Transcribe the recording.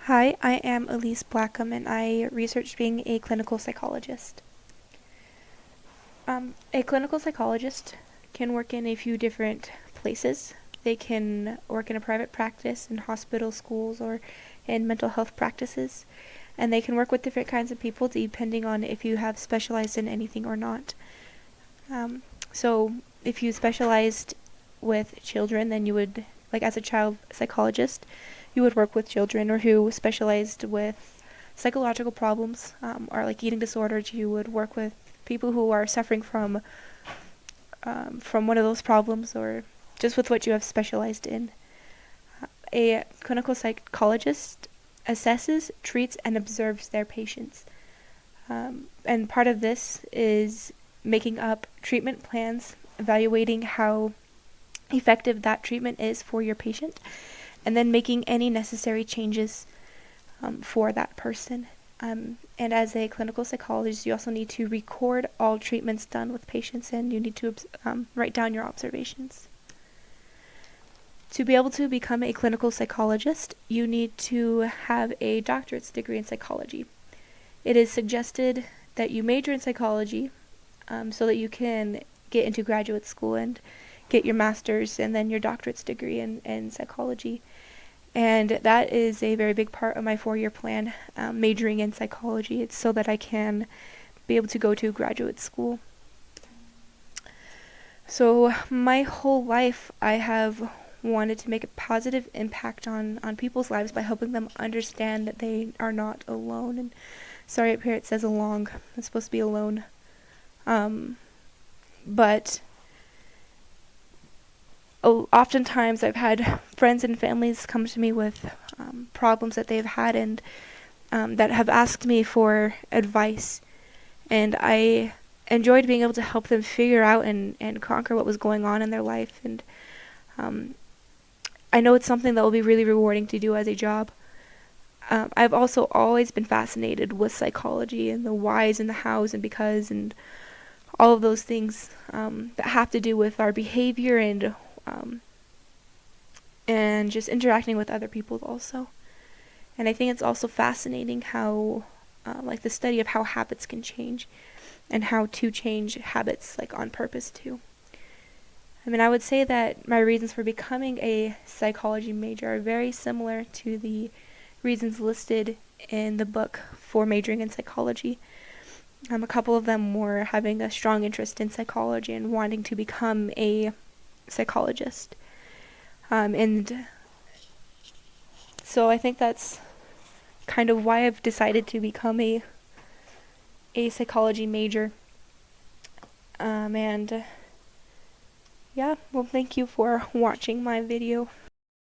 Hi, I am Elise Blackham and I research being a clinical psychologist. A clinical psychologist can work in a few different places. They can work in a private practice, in hospital, schools, or in mental health practices. And they can work with different kinds of people depending on if you have specialized in anything or not. So if you specialized with children, then you would, like as a child psychologist, you would work with children, or who specialized with psychological problems, or like eating disorders, you would work with people who are suffering from one of those problems, or just with what you have specialized in. A clinical psychologist assesses, treats, and observes their patients. And part of this is making up treatment plans, evaluating how effective that treatment is for your patient, and then making any necessary changes for that person. And as a clinical psychologist, you also need to record all treatments done with patients, and you need to write down your observations. To be able to become a clinical psychologist, you need to have a doctorate's degree in psychology. It is suggested that you major in psychology so that you can get into graduate school and get your master's and then your doctorate's degree in psychology. And that is a very big part of my 4-year plan, majoring in psychology. It's so that I can be able to go to graduate school. So my whole life I have wanted to make a positive impact on people's lives by helping them understand that they are not alone. And sorry, up here it says along. It's supposed to be alone. But oftentimes I've had friends and families come to me with problems that they've had, and that have asked me for advice, and I enjoyed being able to help them figure out and conquer what was going on in their life. And I know it's something that will be really rewarding to do as a job. I've also always been fascinated with psychology and the whys and the hows and because and all of those things that have to do with our behavior and just interacting with other people also. And I think it's also fascinating how, like the study of how habits can change and how to change habits like on purpose too. I mean, I would say that my reasons for becoming a psychology major are very similar to the reasons listed in the book for majoring in psychology. A couple of them were having a strong interest in psychology and wanting to become a psychologist. And so I think that's kind of why I've decided to become a psychology major. And yeah, well, thank you for watching my video.